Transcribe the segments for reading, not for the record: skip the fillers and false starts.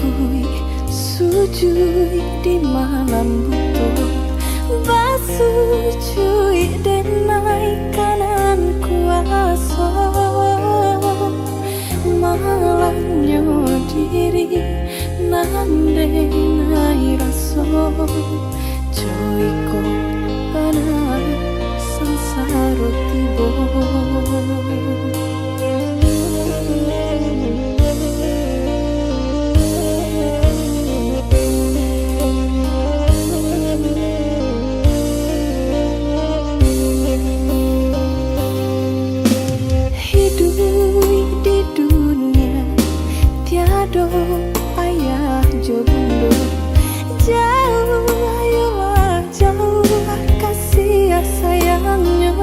Kui sujud di malam butuh, basujui denai kanan kuasa, malahnya diri nande nai raso, joiko benar sansaro tibo. Tiado ayah jo bundo, jauh ayolah jauh kasih sayangnya,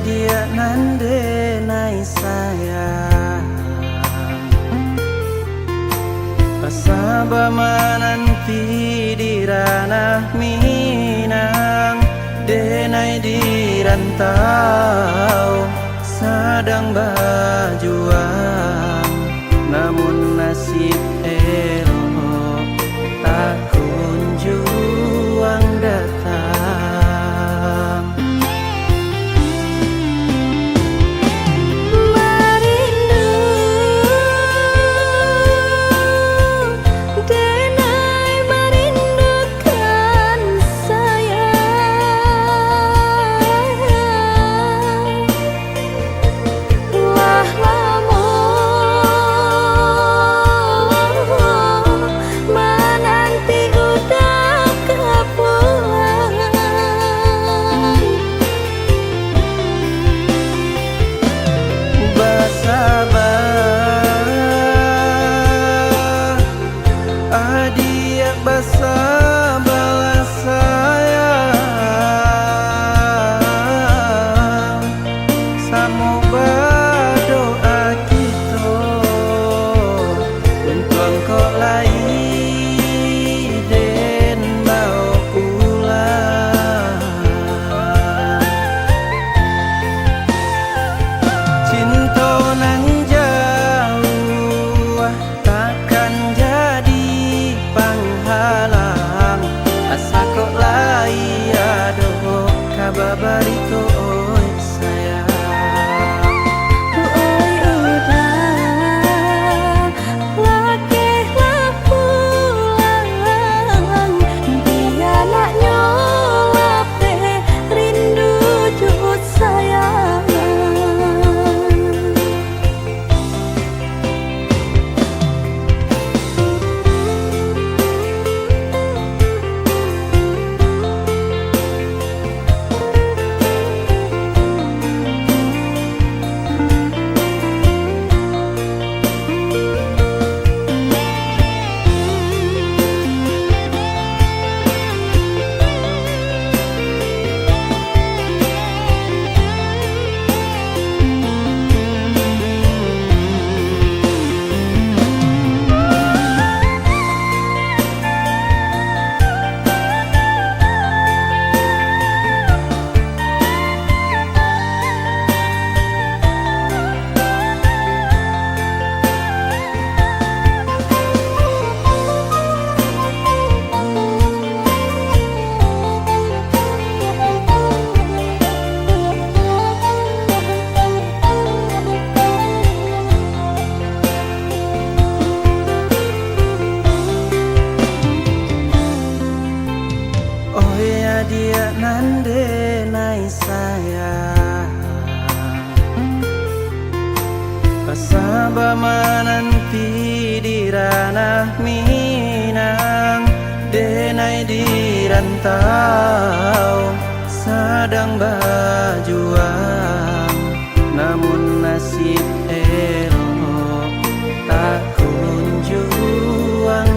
dia nande nai sayang Pasaba mananti di ranah Minang Denai di rantau sedang berjuang Namun nasib elok tak kunjung datang Merindu denai merindukan sayang Lah lamun menanti udah kepulangan Bersabar adik bersabarlah sayang Samu berdoa kita Untuk engkau lain dan bawa pulang Cinta nan jauh takkan jadi penghalang Asa kok lai aduh kabar barito oi sayang Oi udah lakehlah pulang Dia nak nyolap rindu jut sayang Oh ya dia nande nai sayang Pasaba mananti di ranah Minang Denai di rantau sedang berjuang Namun nasib elok tak kunjung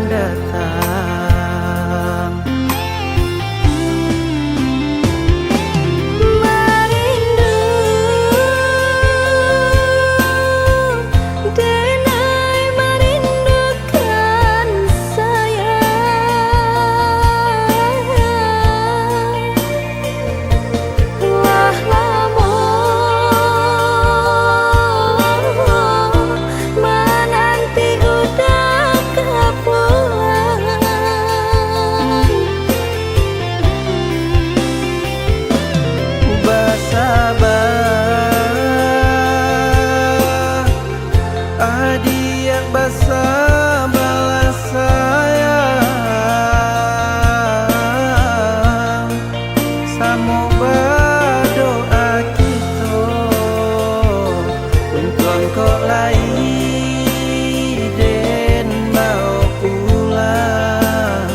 datang Merindu denai merindukan sayang Lah lamun menanti udah kepulangan Bersabar adik bersabarlah sayang Samu berdoa kita Untuk engkau lain dan bawa pulang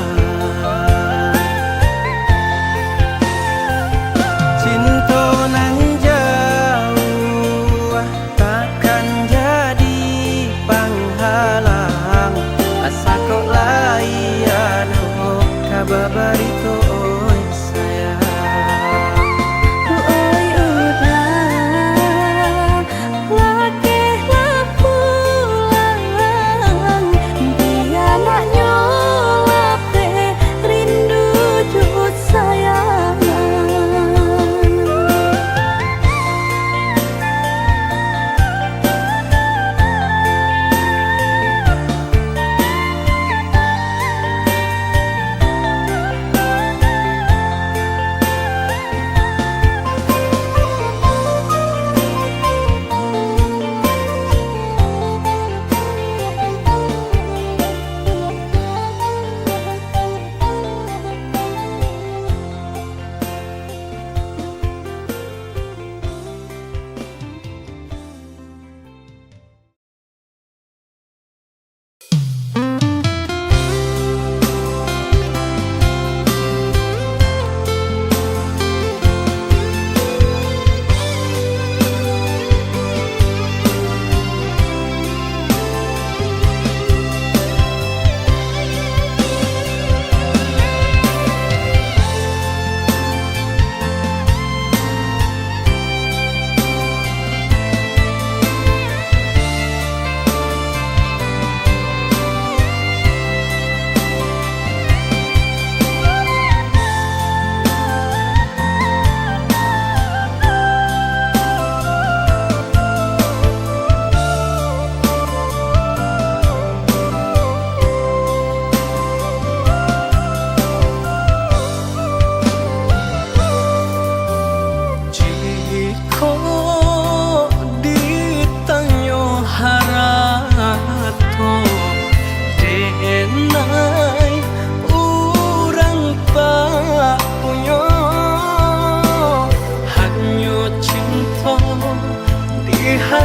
Cinta nan jauh takkan jadi penghalang Asa kok lai aduh kabar barito oi sayang Oi udah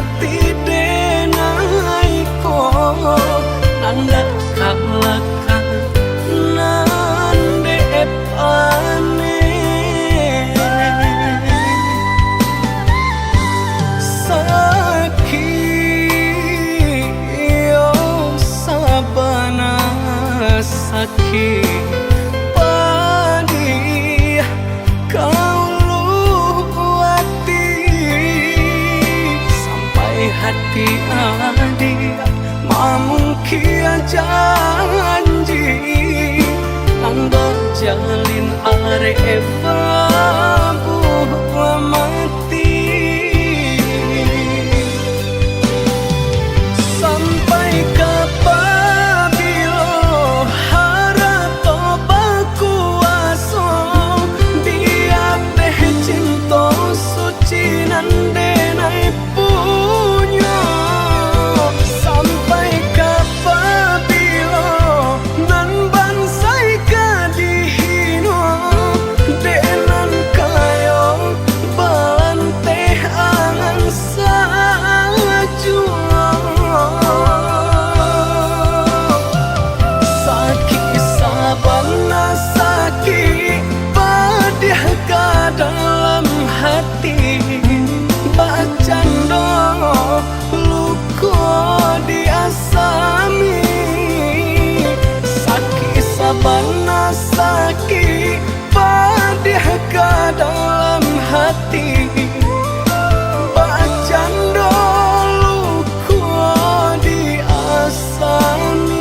hati denai ko nanda kalakan nande epane sakit yo sabana sakit padi kau luati sampai hati adik mamungkia janji nando jalin are babu mati sampai kapabilo harato bakuaso dia teh cinta suci nandenai punya sampai kapabilo nan bansai kadihino denan kayo bante angan sajua sakit sabana sakit padih ka dalam hati bacando luko diasami sakit sabana sakit padih ka dalam hati bacando luko diasami.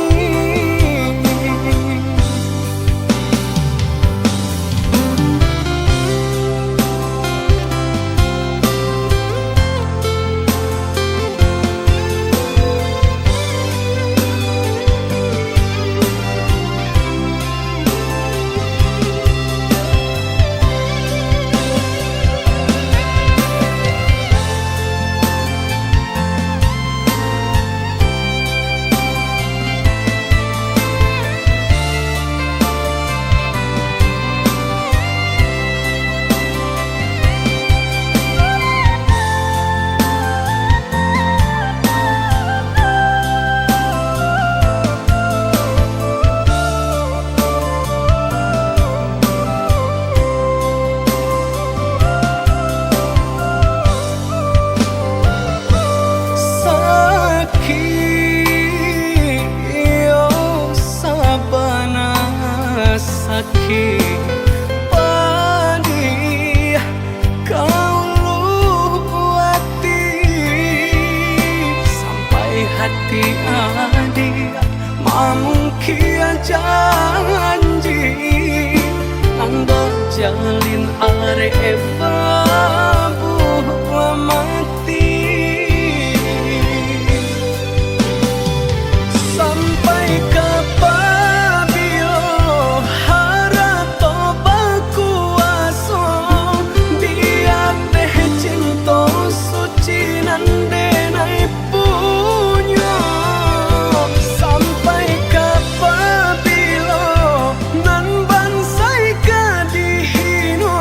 Sakit padi kau luati sampai hati adik mamungkia janji nando jalin are babu mati sampai kapabilo harato bakuaso dia teh cinta suci nandenai punya sampai kapabilo nan bansai kadihino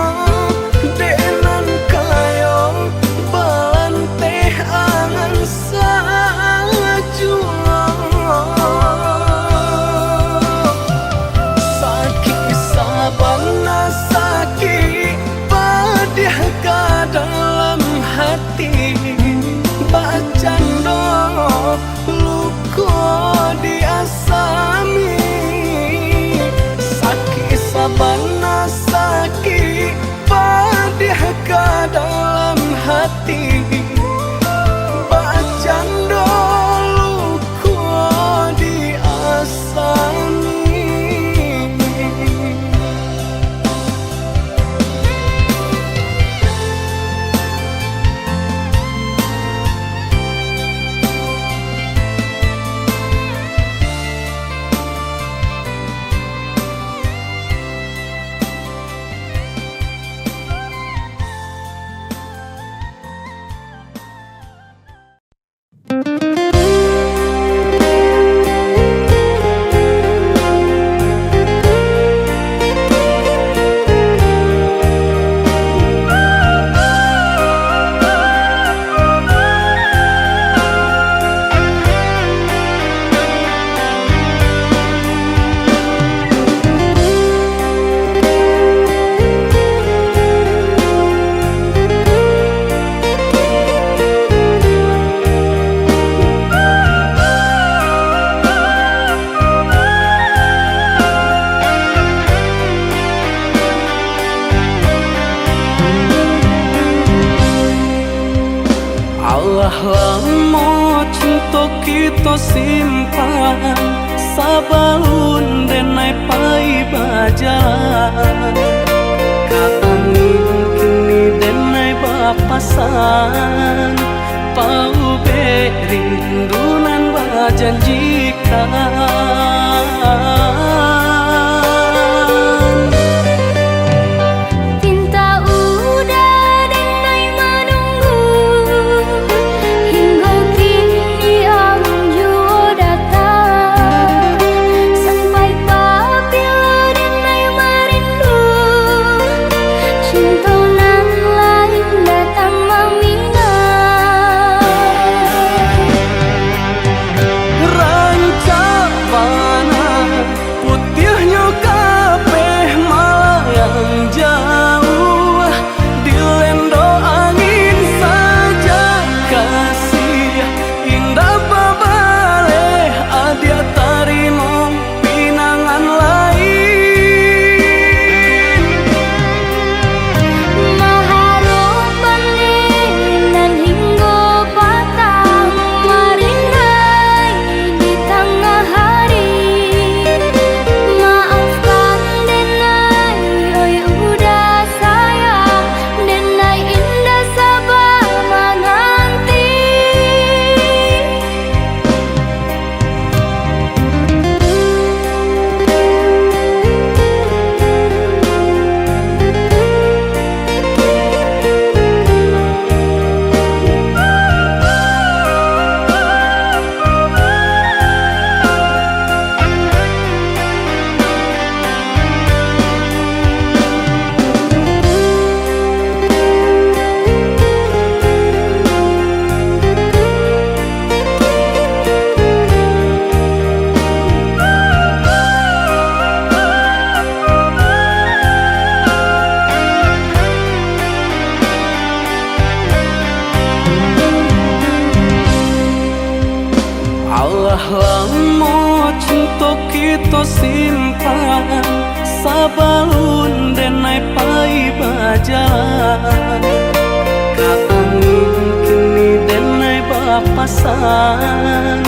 Allah lamo cinta kita simpan sabalun denai pai bajalan kaangin kini denai bapasan pau berindunan bajanjikan Allah lamo cinta kita simpan sabalun denai pai bajalan kaangin kini denai bapasan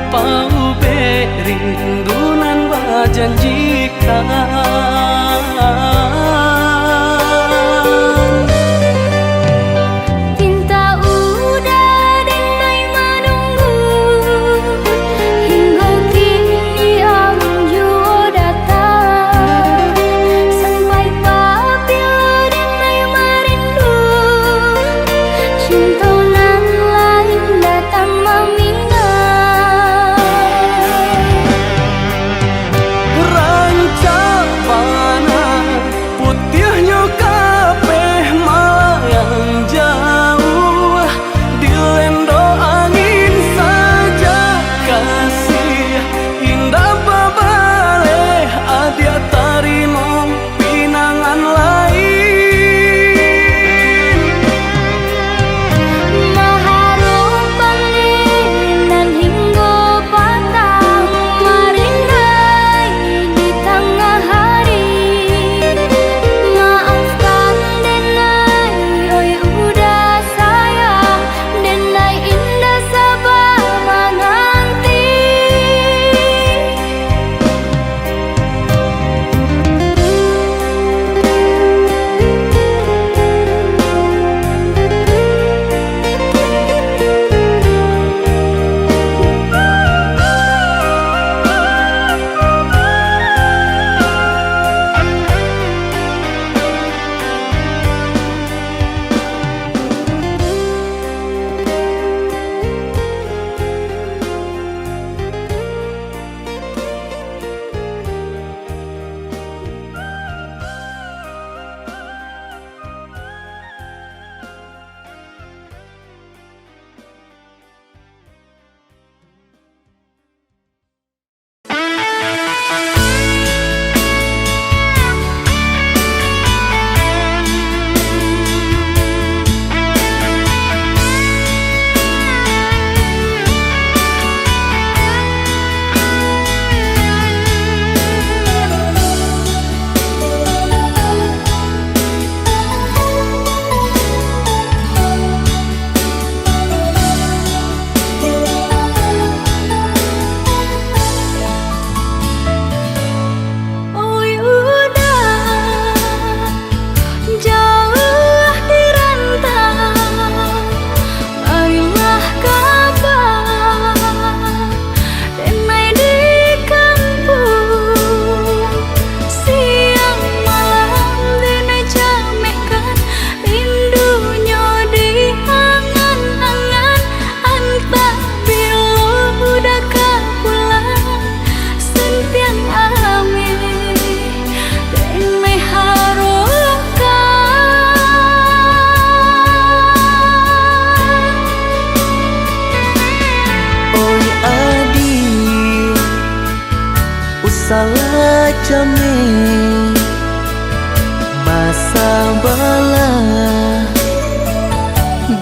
pau berindunan bajanjikan Ranca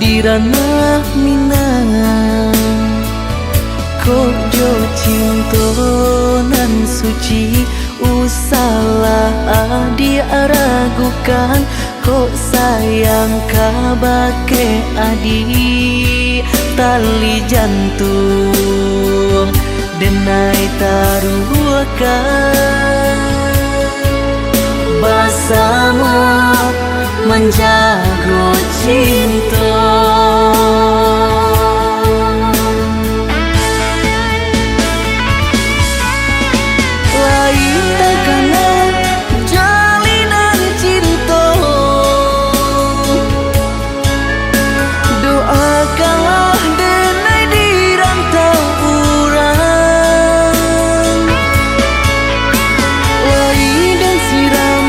di ranah Minang. Kojo cinta nan suci usalah diragukan. Kok sayang kabake adi tali jantung denai taruhkan. Bersama menjaga cinta. Lain takana jalinan cinta. Doakanlah denai di rantau urang. Lain dan siram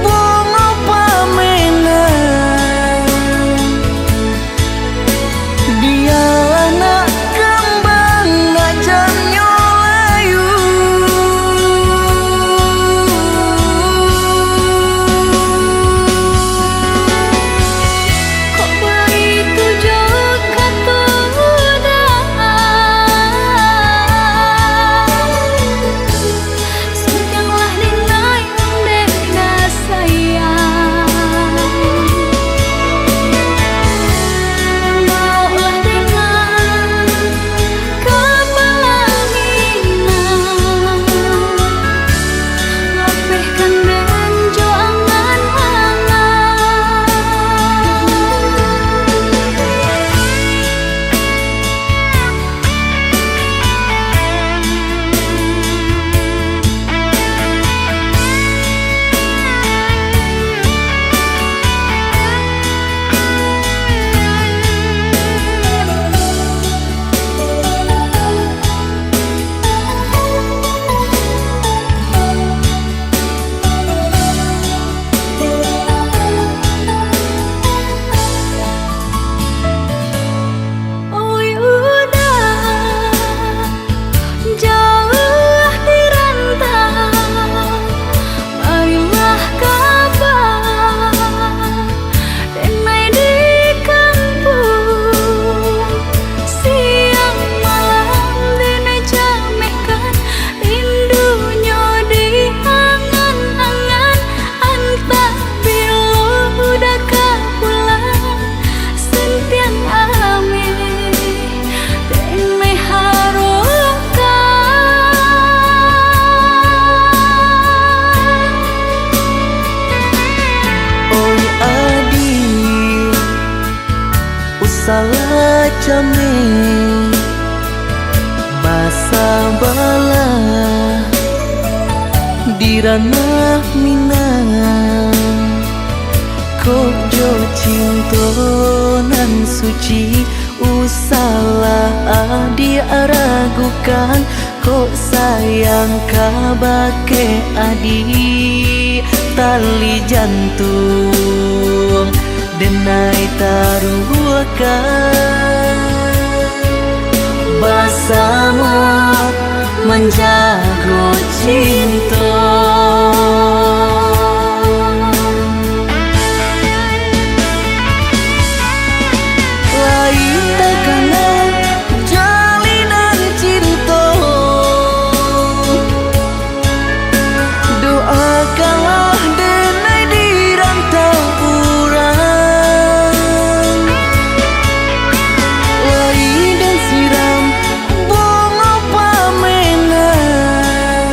bunga pamenang. Dia anak kembang ngajak nyolayu. Kok begitu juga sayanglah denai dena sayang. Maulah dengan kepala minang. Lapehkan dengan joangan hangat. Oi udah jauh di rantau, marilah kabar denai di kampung. Siang malam denai jamehkan rindunya di angan-angan. Antah bila udah kapulang sentian ame denai harokan. Oi adi usalah jame basa bala di ranah Minang. Kojo cinta nan suci usalah diragukan. Kok sayang kabake adi tali jantung denai taruhkan. Bersama menjaga cinta. Lain takana jalinan cinta. Doakanlah denai di rantau urang. Lain dan siram bunga pamenang.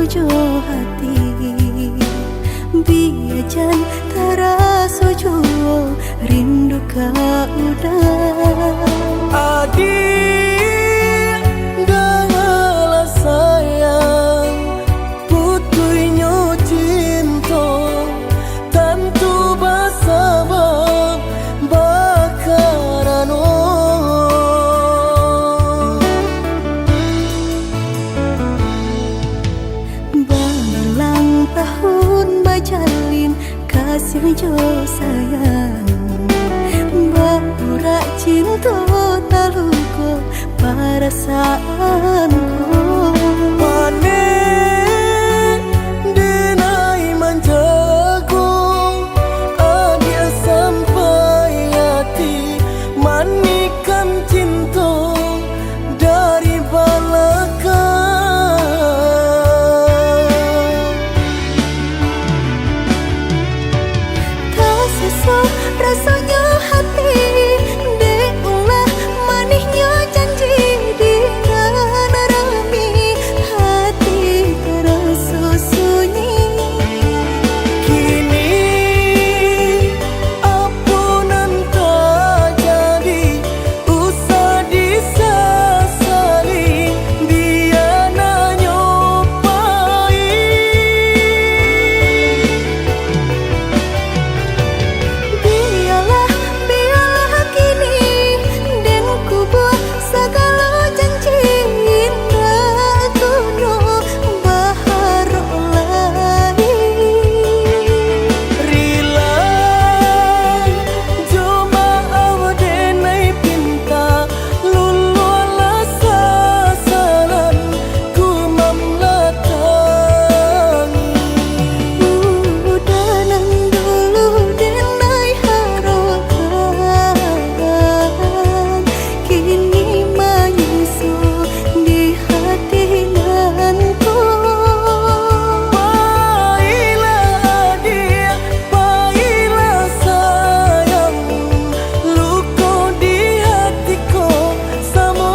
ojo hati biajan taraso juo rindu ka udah adik dengarlah sayang putuinyo cinta tentu basabab bakarano berulang tahun bajalin kasih jo sayang Baura cinta taluko perasaanku panen denai manjago adia sampai hati manikan cinta dari belakang tak sesuai rasanya hati deulah manisnya janji di narami hati terasa sunyi kini ampunan tak jadi usah disesali dia nanyopai biarlah kini dan ku buat segala janji indah kuno bahar lain Rilai Joma awadenai pinta Luluala sasaran Ku mamlatangi udanan dulu denai harapan kini menyusul di hati nanku Baiklah dia, baiklah sayang Luka di hatiku Sama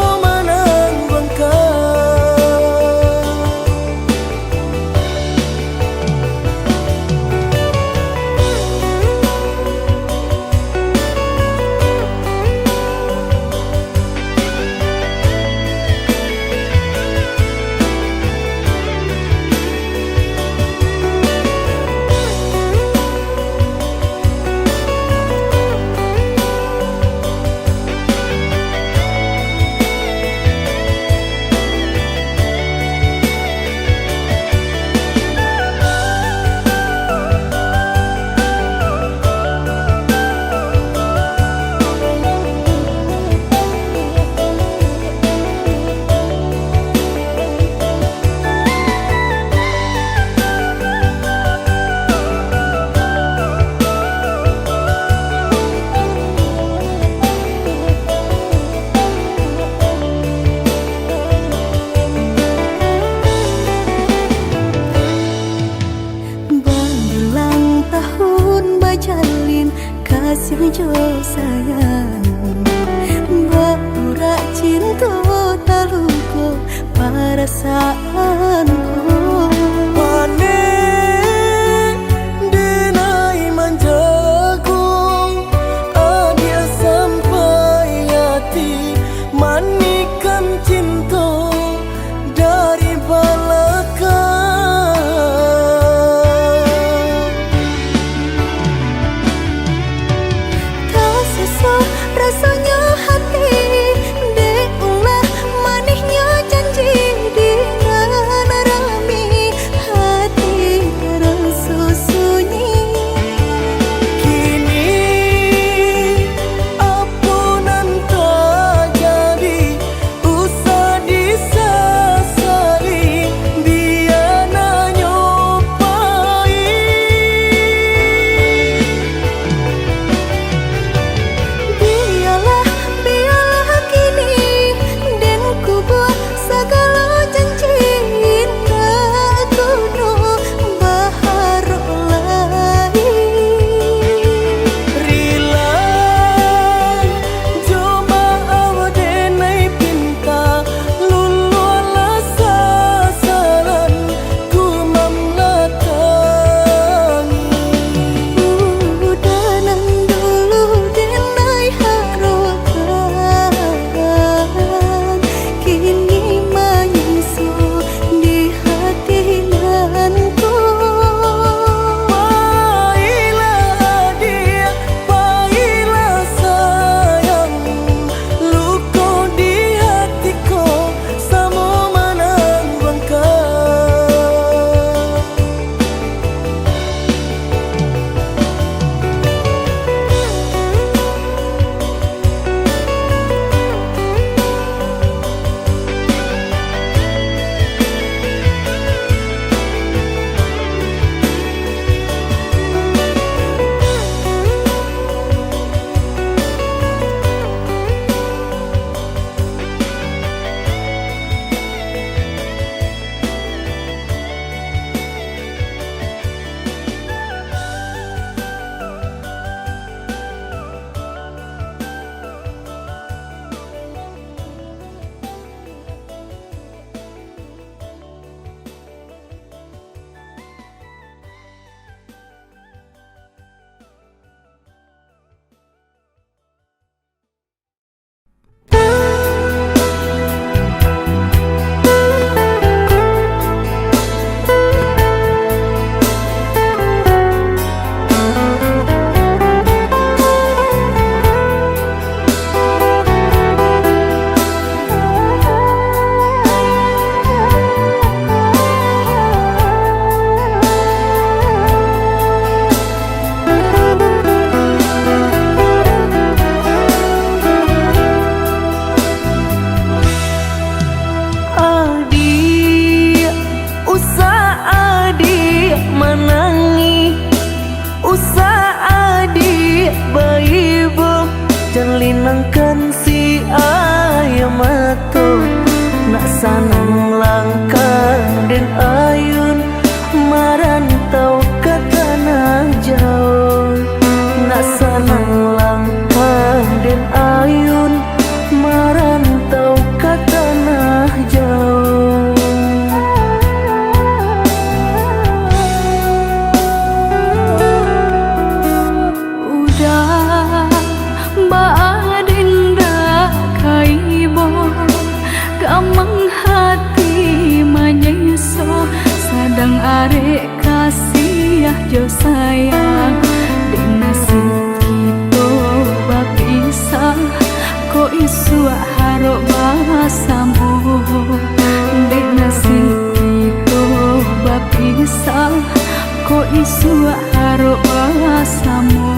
berulang tahun bajalin kasih jo sayang Baura cinta taluko perasaanku panen denai manjago adia sampai hati manikan cinta dari belakang tak sesuai rasanya hati deulah manisnya janji di narami hati terasa sunyi kini ampunan tak jadi usah disesali jo sayang di nasib kita bapisah ko isu haro basamu di nasib kita bapisah ko isu haro basamu.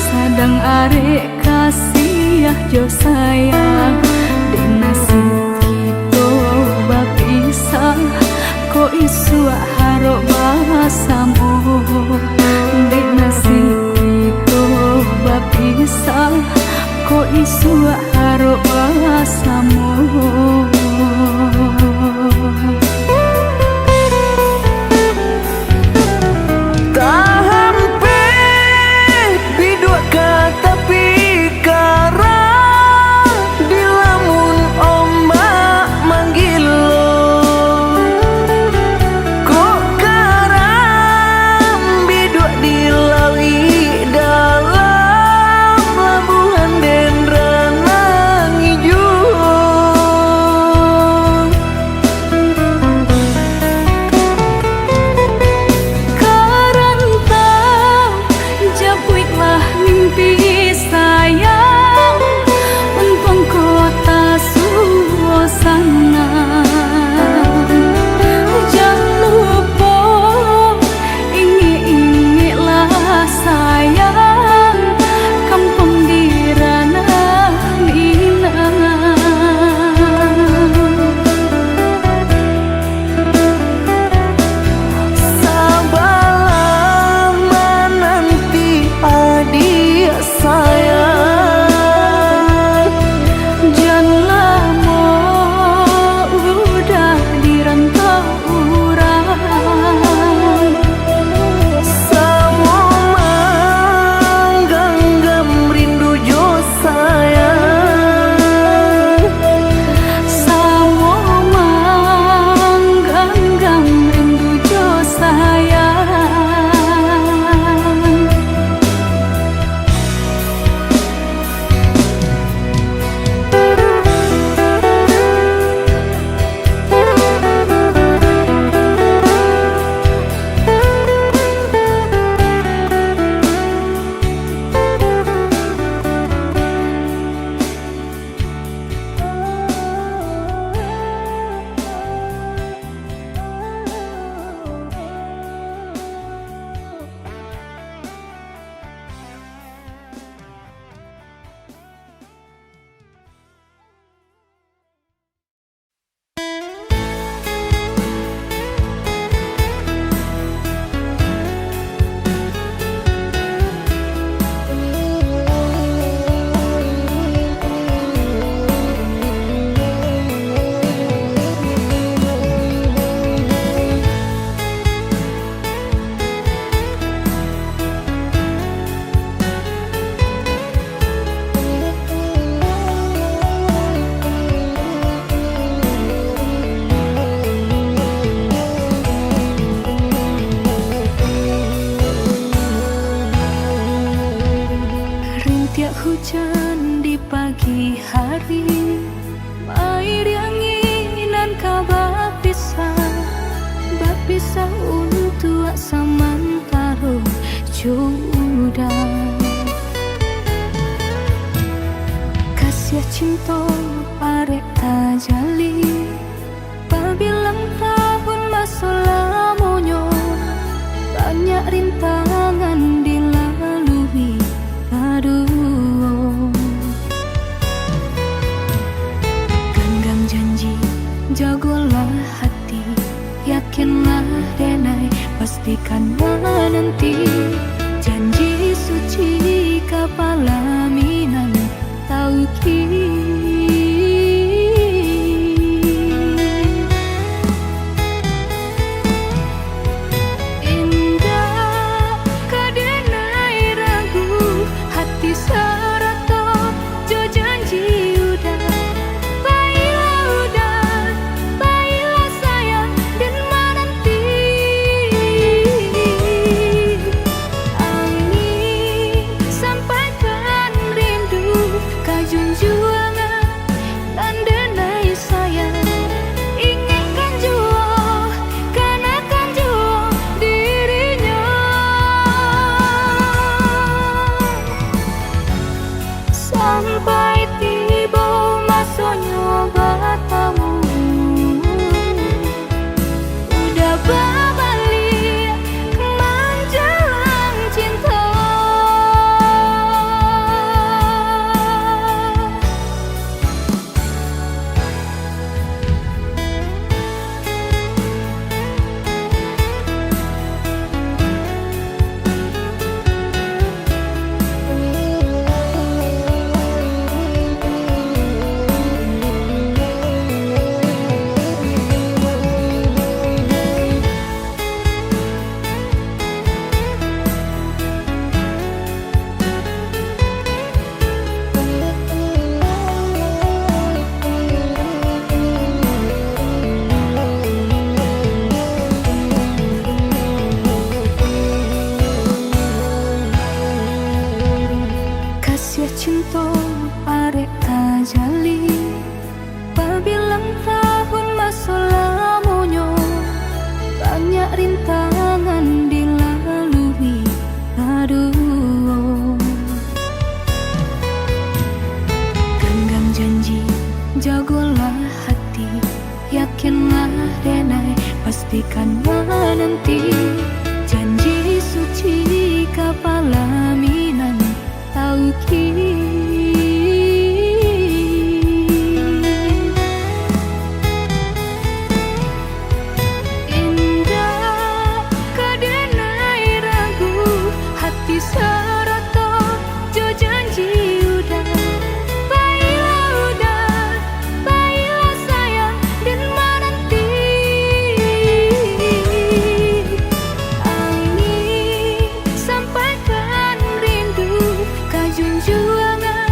Sadang arek kasih jo sayang di nasib kita bapisah ko isu haro basamu di nasib kita bapisah ko isu haro basamu. Lawi dalam labuhan dan ranah cinta arek tajali pabilang tahun masa lamonyo banyak rintangan dilalui aduh genggam janji jagolah hati yakinlah denai pastikan menanti janji suci kepala minan tauki indah kadenai ragu hati serata jo janji udah baiklah sayang dan menanti angin sampaikan rindu kajunjuangan dan denai sayang ingatkan jua kanakan jua dirinya sampai tiba masanya bertemu udah berbalik menjelang cinta kasih cinta arek tajali pabilang tahun masa lamonyo banyak rintangan dilalui aduh genggam janji jagolah hati yakinlah denai pastikan menanti janji suci kepala minan tauki indah kadenai ragu hati serata jo janji udah baiklah sayang dan menanti angin sampaikan rindu kajunjuangan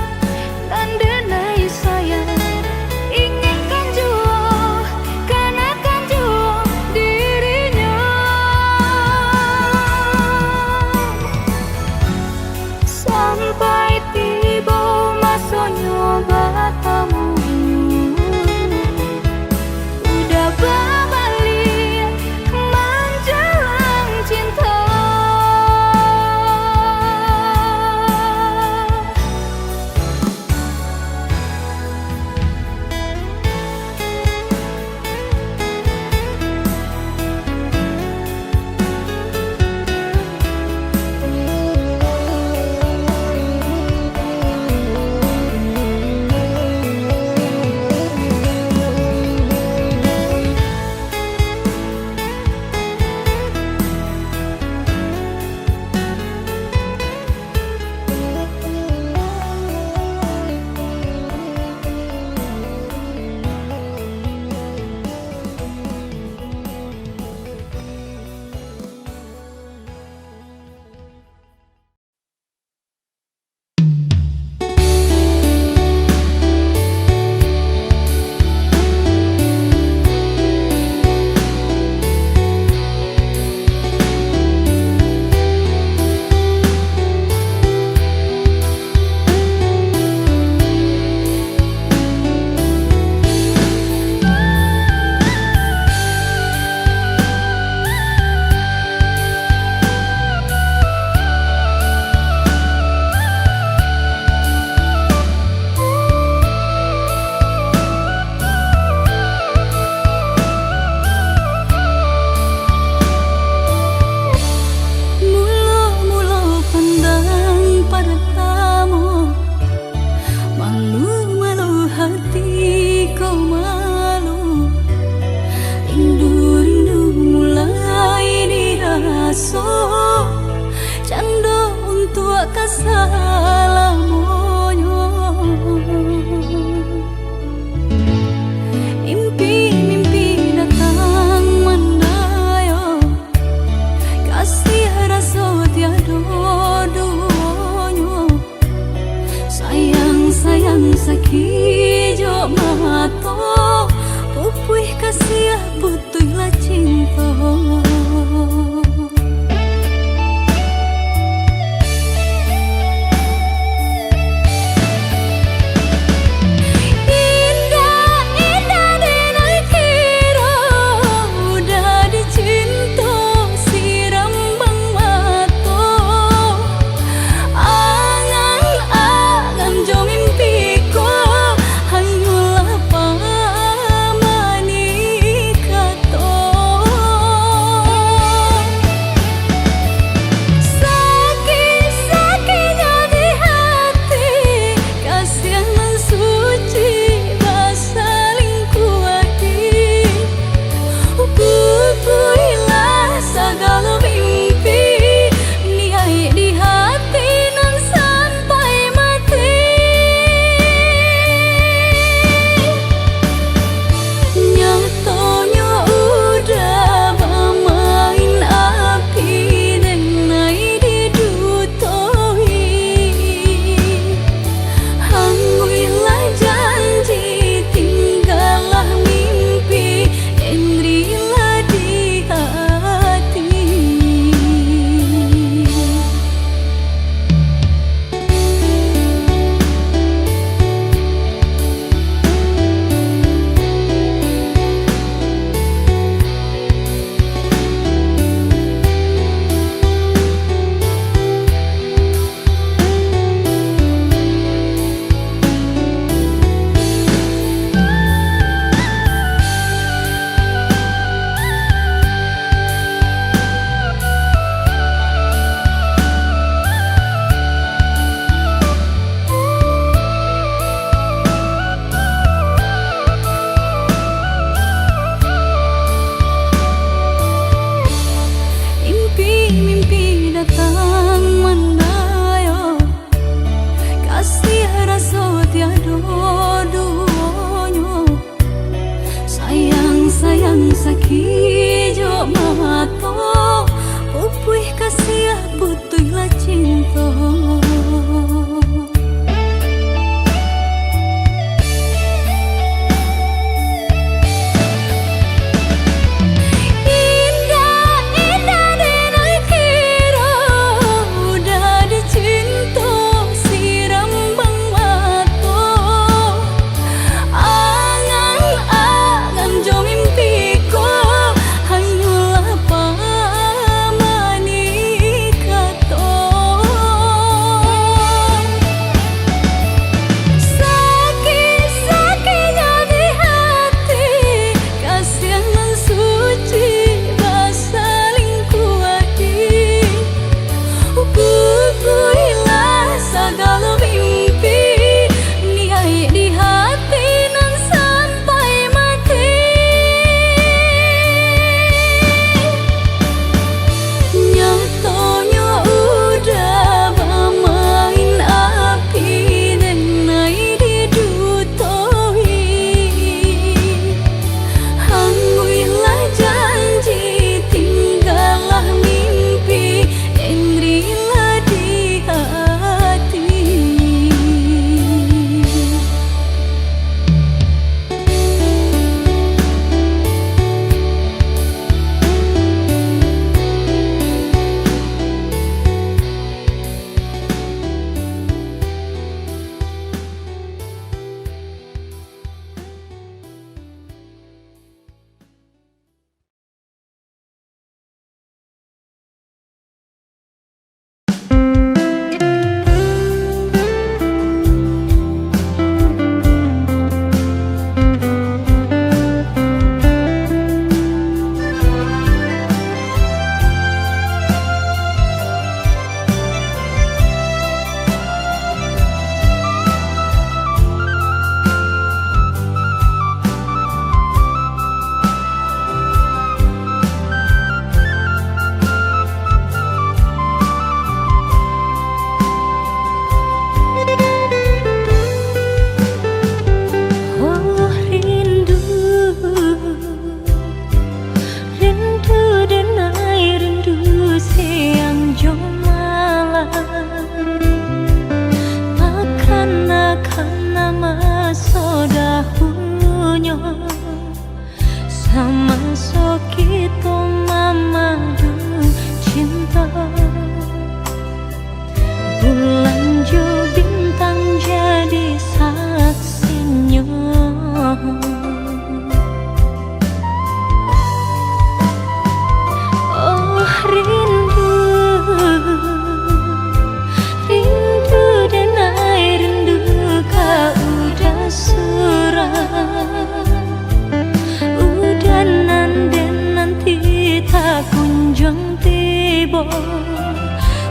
tiba,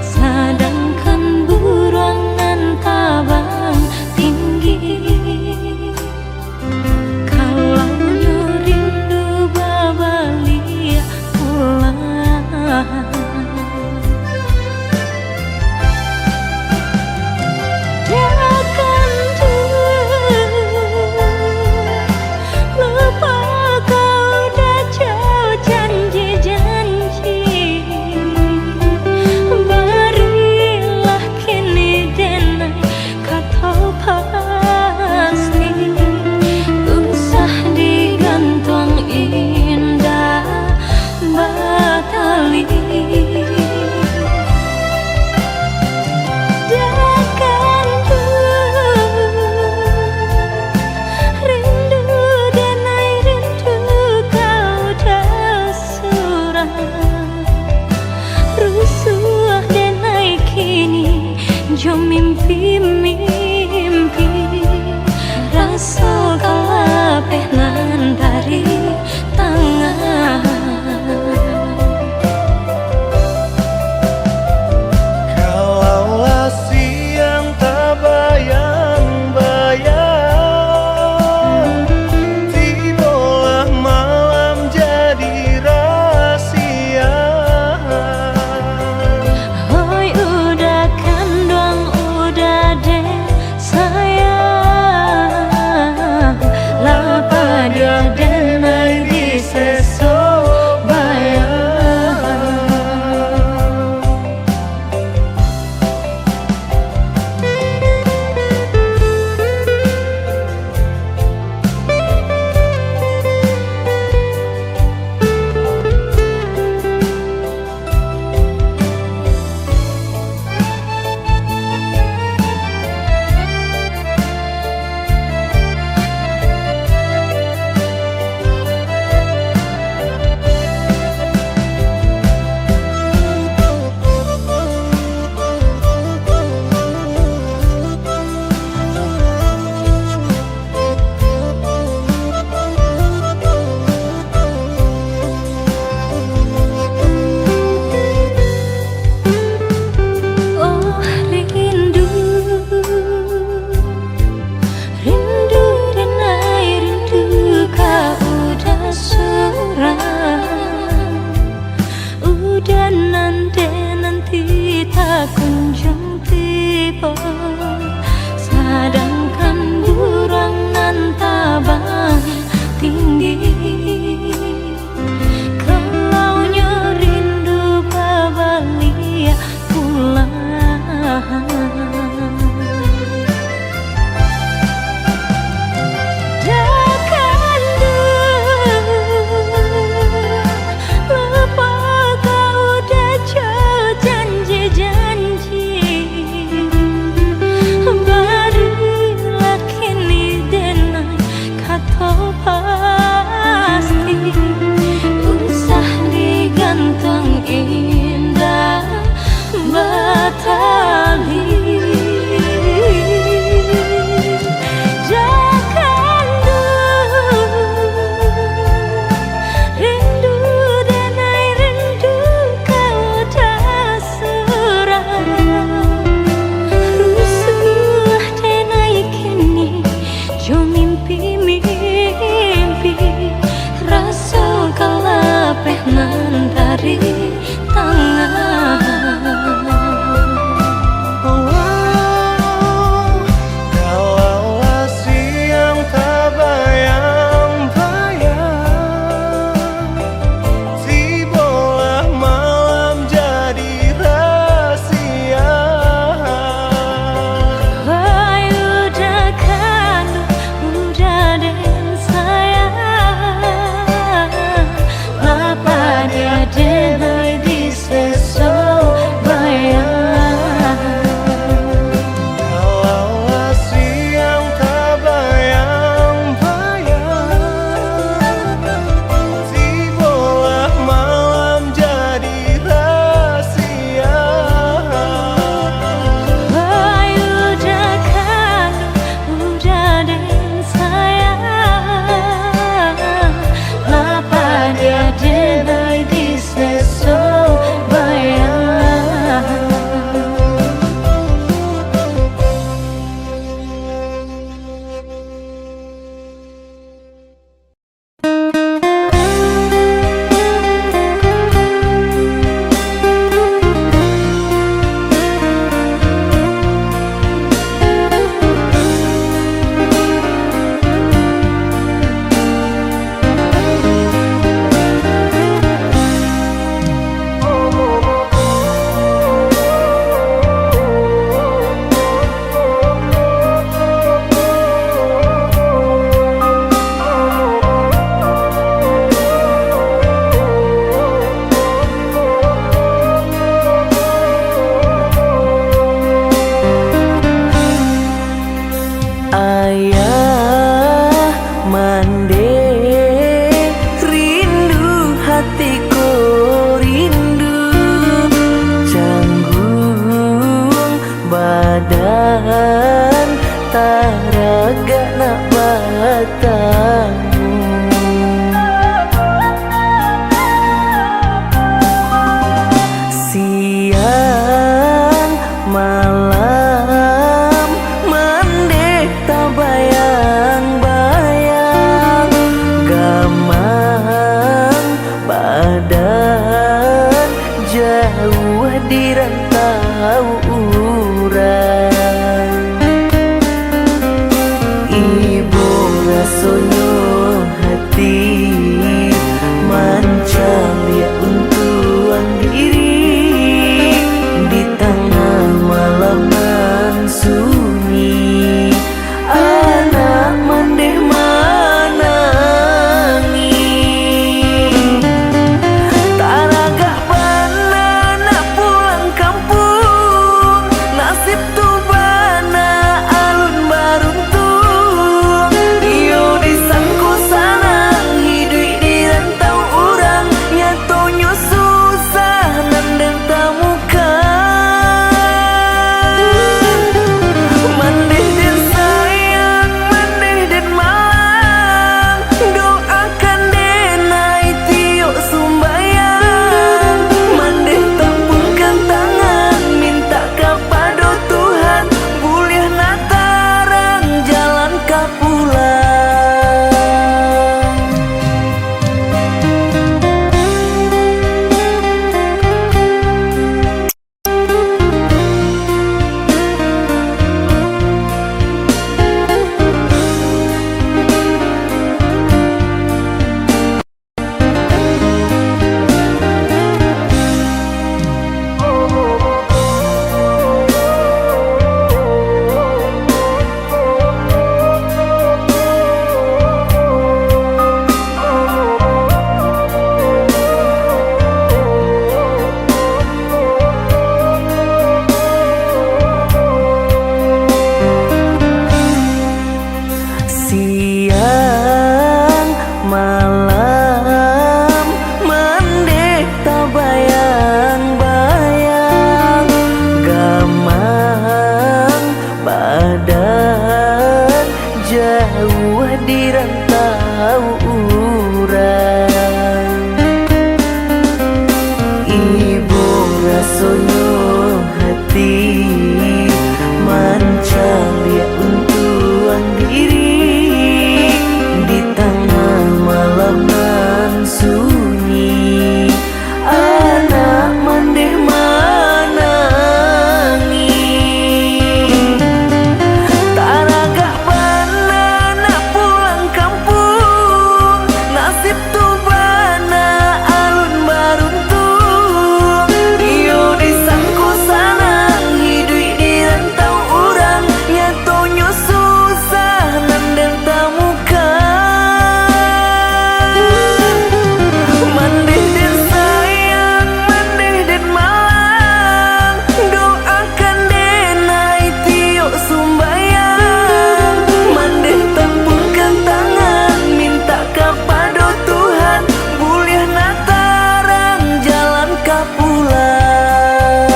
sedangkan buruangan tabang tinggi. Kalau rindu babalia pulang, jo mimpi-mimpi rasa kalapeh nan dari tangan. Kalaulah siang tak bayang-bayang, tibalah malam jadi rahasia. Hoi udah kandung udah deh sayang, lapa dia denai di seso bayang. Nanti tak kunjung tiba, sedangkan buruangan tabang tinggi. Kalau rindu babalia pulang, indah batali. Jangan rindu denai rindu kau tak surah, rusuh denai kini jo mimpi-mimpi rasa kalapeh nan dari tangan. Kalaulah siang tak bayang-bayang, tibalah malam jadi rahasia. Hai udah kan udah den sayang, lapa dia denai di seso bayang. rasanya hati mancang dia untukan diri di tengah malam nan sunyi. Anak mandeh manangi taraga bana nak pulang kampung, nasib tu bana alun baruntung. Iyo disangku sanang hidup di rantau orang, nyatonya susah nandang tamukan. Mandeh dan sayang, mandeh dan malang, doakan denai tiok sumbayang. Mandeh tampungkan tangan, minta kepada Tuhan, boleh natarang jalan ka pulang.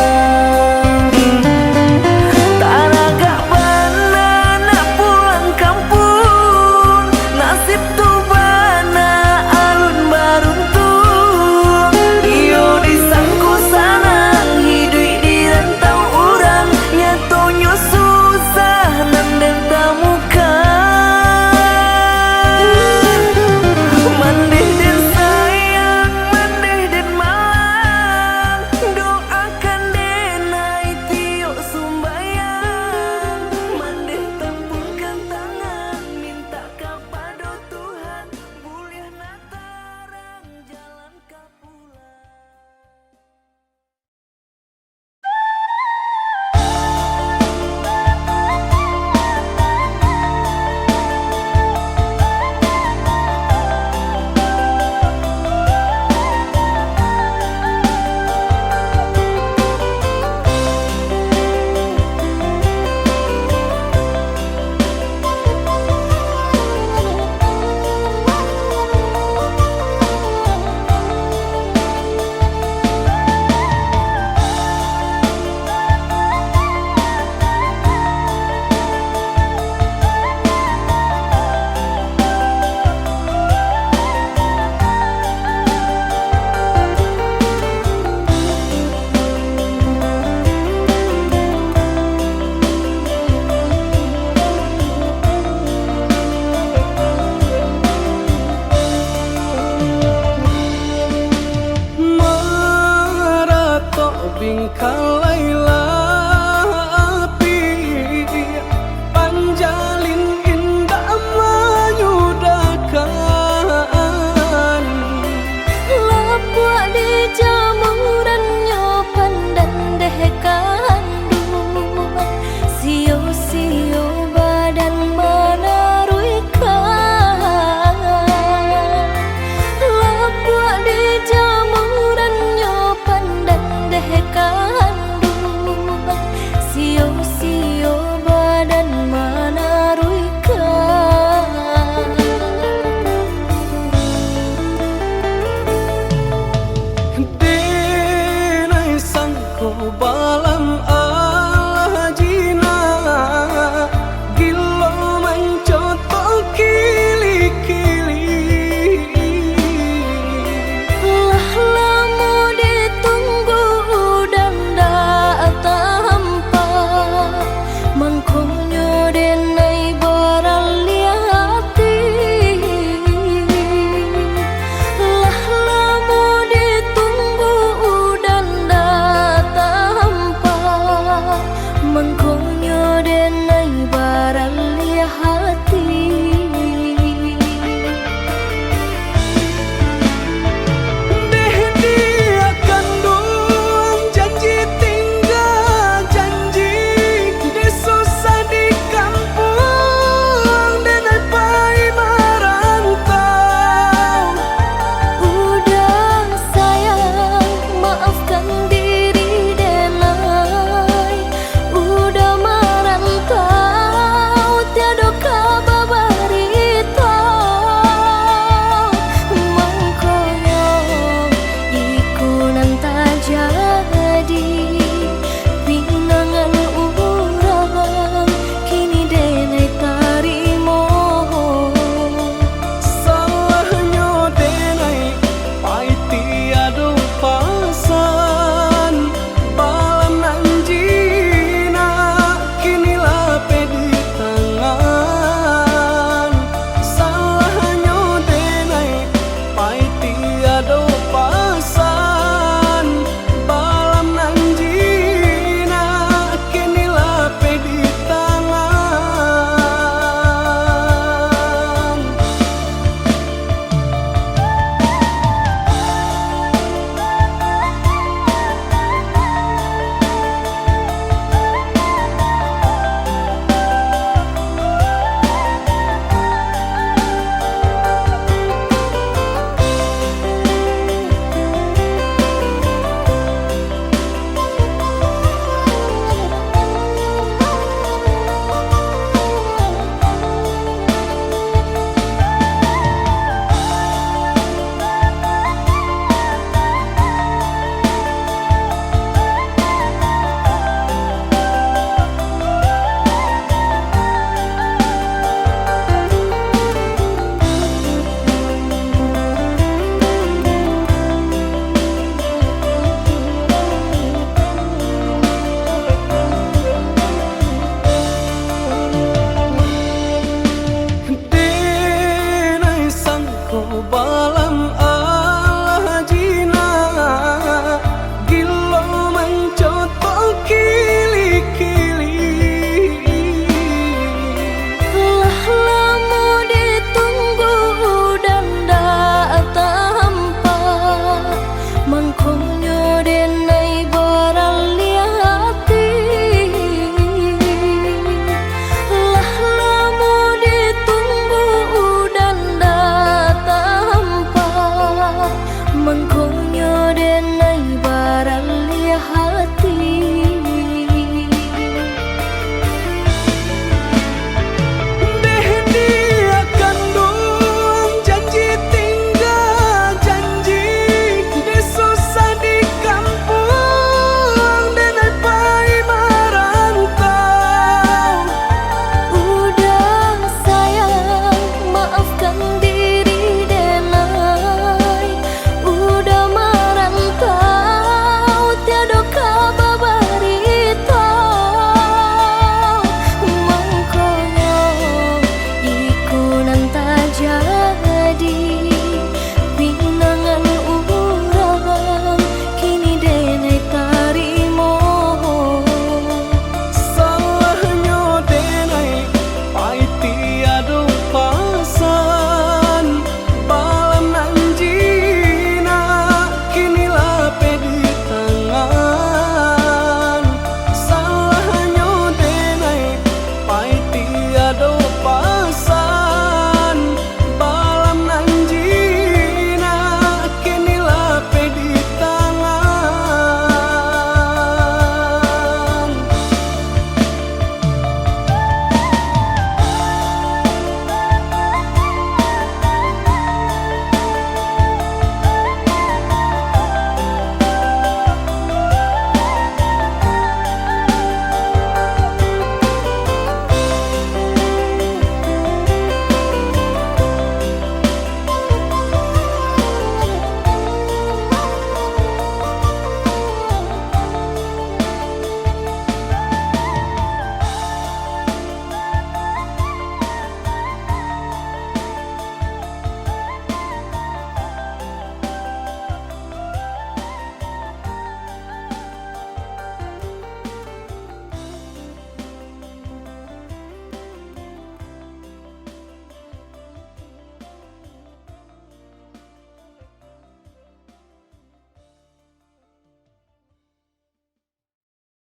Taraga bana nak pulang kampung, nasib tu bana alun baruntung. Iyo disangku sanang hidup di rantau orang, nyatonya susah nandang tamukan. Mandeh dan sayang, mandeh dan malang, doakan denai tiok sumbayang. Mandeh tampungkan tangan, minta kepada Tuhan, boleh natarang jalan ka pulang. Maratok bingkalailah api, panjalin indah menyudakan. Lapuk di jamurannya pandan deh kandungan, sio-sio badan menaruikan. Lapuk di jamurannya pandan deh kandungan, sio-sio badan menaruikan. Denai sangko balam ajina, gilo mancoto kili-kili. Lah lama ditunggu dan tak tampak, mangkonya denai beraliati. Lah lama ditunggu dan tak tampak, konyol